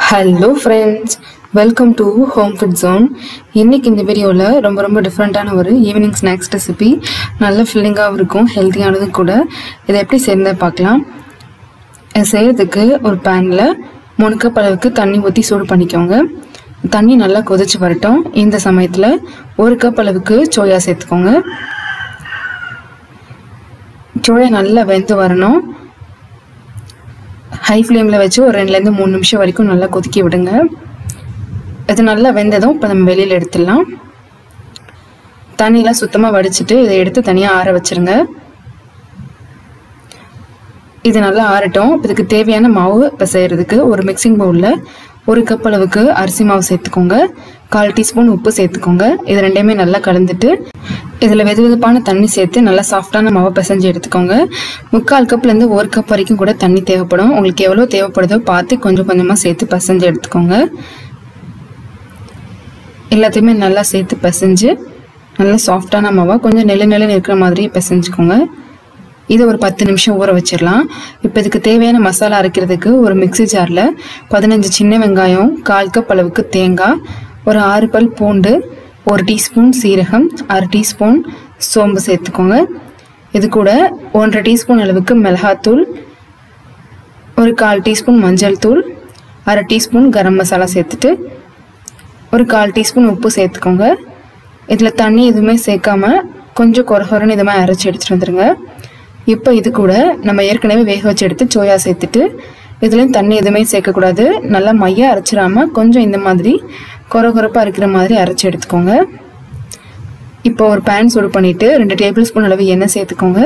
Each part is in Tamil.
Hello friends, welcome to home food zone. இன்றைக்கி இந்த வீடியோவில் ரொம்ப டிஃப்ரெண்ட்டான ஒரு ஈவினிங் ஸ்நாக்ஸ் ரெசிபி, நல்ல ஃபில்லிங்காகவும் இருக்கும், ஹெல்த்தியானதும் கூட. இதை எப்படி சேர்ந்தால் பார்க்கலாம். இதை செய்கிறதுக்கு ஒரு பேனில் 3 கப் அளவுக்கு தண்ணி ஊற்றி சூடு பண்ணிக்கோங்க. தண்ணி நல்லா கொதிச்சு வரட்டும். இந்த சமயத்தில் 1 கப் அளவுக்கு சோயா சேர்த்துக்கோங்க. சோயா நல்லா வெந்து வரணும். ஹை ஃப்ளேமில் வச்சு ஒரு 2லேருந்து 3 நிமிஷம் வரைக்கும் நல்லா கொதிக்க விடுங்க. இது நல்லா வெந்ததும் இப்போ நம்ம வெளியில் எடுத்துடலாம். தண்ணியெலாம் சுத்தமாக வடிச்சிட்டு இதை எடுத்து தனியாக ஆற வச்சுருங்க. இது நல்லா ஆறட்டும். இதுக்கு தேவையான மாவு இப்போ செய்கிறதுக்கு ஒரு மிக்சிங் பவுலில் 1 கப் அளவுக்கு அரிசி மாவு சேர்த்துக்கோங்க. 1/4 டீஸ்பூன் உப்பு சேர்த்துக்கோங்க. இது ரெண்டையுமே நல்லா கலந்துட்டு இதில் வெதுவெதுப்பான தண்ணி சேர்த்து நல்லா சாஃப்டான மாவை பிசைஞ்சு எடுத்துக்கோங்க. 3/4 கப்லேருந்து 1 கப் வரைக்கும் கூட தண்ணி தேவைப்படும். உங்களுக்கு எவ்வளோ தேவைப்படுதோ பார்த்து கொஞ்சம் கொஞ்சமாக சேர்த்து பிசைஞ்சு எடுத்துக்கோங்க. எல்லாத்தையுமே நல்லா சேர்த்து பிசைஞ்சு நல்லா சாஃப்டான மாவாக கொஞ்சம் நெல்லு இருக்கிற மாதிரி பிசைஞ்சுக்கோங்க. இதை ஒரு 10 நிமிஷம் ஊற வச்சிடலாம். இப்போ இதுக்கு தேவையான மசாலா அரைக்கிறதுக்கு ஒரு மிக்ஸி ஜாரில் 15 சின்ன வெங்காயம், 1/4 கப் அளவுக்கு தேங்காய், ஒரு 6 பல் பூண்டு, 1 டீஸ்பூன் சீரகம், 1/2 டீஸ்பூன் சோம்பு சேர்த்துக்கோங்க. இது கூட 1/2 டீஸ்பூன் அளவுக்கு மிளகாத்தூள், ஒரு 1/4 டீஸ்பூன் மஞ்சள் தூள், 1/2 டீஸ்பூன் கரம் மசாலா சேர்த்துட்டு ஒரு 1/4 டீஸ்பூன் உப்பு சேர்த்துக்கோங்க. இதில் தண்ணி எதுவுமே சேர்க்காம கொஞ்சம் கொரகொரன்னு இது மாதிரி அரைச்சி எடுத்துகிட்டு வந்துடுங்க. இப்போ இது கூட நம்ம ஏற்கனவே வேக வச்சு எடுத்து சோயா சேர்த்துட்டு இதுலேயும் தண்ணி எதுவுமே சேர்க்கக்கூடாது. நல்லா மையாக அரைச்சிடாமல் கொஞ்சம் இந்த மாதிரி கொரகொரப்பாக இருக்கிற மாதிரி அரைச்சி எடுத்துக்கோங்க. இப்போ ஒரு பேன் சூடு பண்ணிவிட்டு 2 டேபிள் ஸ்பூன் அளவு எண்ணெய் சேர்த்துக்கோங்க.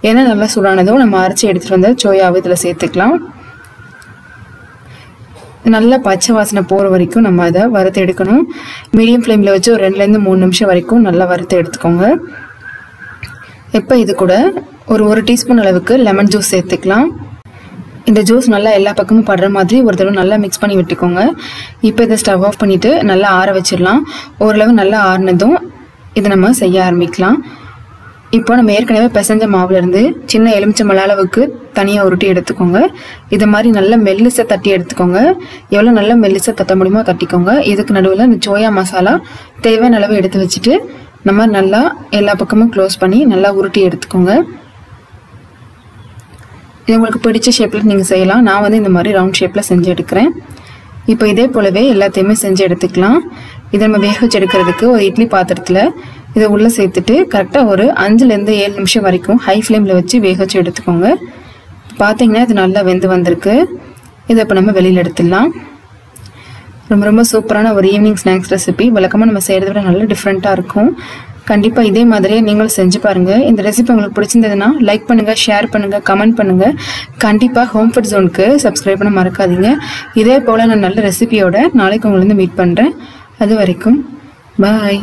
எண்ணெய் நல்லா சூடானதும் நம்ம அரைச்சி எடுத்துகிட்டு வந்த சோயாவை இதில் சேர்த்துக்கலாம். நல்லா பச்சை வாசனை போகிற வரைக்கும் நம்ம அதை வறுத்து எடுக்கணும். மீடியம் ஃப்ளேமில் வச்சு ஒரு 2லேருந்து 3 நிமிஷம் வரைக்கும் நல்லா வறுத்து எடுத்துக்கோங்க. இப்போ இது கூட ஒரு 1 டீஸ்பூன் அளவுக்கு லெமன் ஜூஸ் சேர்த்துக்கலாம். இந்த ஜூஸ் நல்லா எல்லா பக்கமும் படுற மாதிரி ஒரு தடவை நல்லா மிக்ஸ் பண்ணி விட்டுக்கோங்க. இப்போ இதை ஸ்டவ் ஆஃப் பண்ணிவிட்டு நல்லா ஆற வச்சிடலாம். ஓரளவு நல்லா ஆறினதும் இதை நம்ம செய்ய ஆரம்பிக்கலாம். இப்போ நம்ம ஏற்கனவே பிசைஞ்ச மாவுலேருந்து சின்ன எலுமிச்சம்பழ அளவுக்கு தனியாக உருட்டி எடுத்துக்கோங்க. இதை மாதிரி நல்லா மெல்லிசை தட்டி எடுத்துக்கோங்க. எவ்வளோ நல்லா மெல்லிசை தட்ட முடியுமோ தட்டிக்கோங்க. இதுக்கு நடுவில் இந்த சோயா மசாலா தேவையான அளவு எடுத்து வச்சுட்டு நம்ம நல்லா எல்லா பக்கமும் க்ளோஸ் பண்ணி நல்லா உருட்டி எடுத்துக்கோங்க. இது உங்களுக்கு பிடிச்ச ஷேப்பில் நீங்கள் செய்யலாம். நான் இந்த மாதிரி ரவுண்ட் ஷேப்பில் செஞ்சு எடுக்கிறேன். இப்போ இதே போலவே எல்லாத்தையுமே செஞ்சு எடுத்துக்கலாம். இதை நம்ம வேக வச்சு எடுக்கிறதுக்கு ஒரு இட்லி பாத்திரத்தில் இதை உள்ளே சேர்த்துட்டு கரெக்டாக ஒரு 5லேருந்து 7 நிமிஷம் வரைக்கும் ஹை ஃப்ளேமில் வச்சு வேக வச்சு எடுத்துக்கோங்க. பார்த்தீங்கன்னா இது நல்லா வெந்து வந்திருக்கு. இதை இப்போ நம்ம வெளியில் எடுத்துடலாம். ரொம்ப சூப்பரான ஒரு ஈவினிங் ஸ்நாக்ஸ் ரெசிபி. வழக்கமாக நம்ம செய்கிறத விட நல்லா டிஃப்ரெண்ட்டாக இருக்கும். கண்டிப்பாக இதே மாதிரியே நீங்களும் செஞ்சு பாருங்கள். இந்த ரெசிபி உங்களுக்கு பிடிச்சிருந்ததுன்னா லைக் பண்ணுங்கள், ஷேர் பண்ணுங்கள், கமெண்ட் பண்ணுங்கள். கண்டிப்பாக ஹோம் ஃபுட் ஜோனுக்கு சப்ஸ்கிரைப் பண்ண மறக்காதீங்க. இதே போல் நான் நல்ல ரெசிபியோட நாளைக்கு உங்களை மீட் பண்ணுறேன். அது வரைக்கும் பாய்.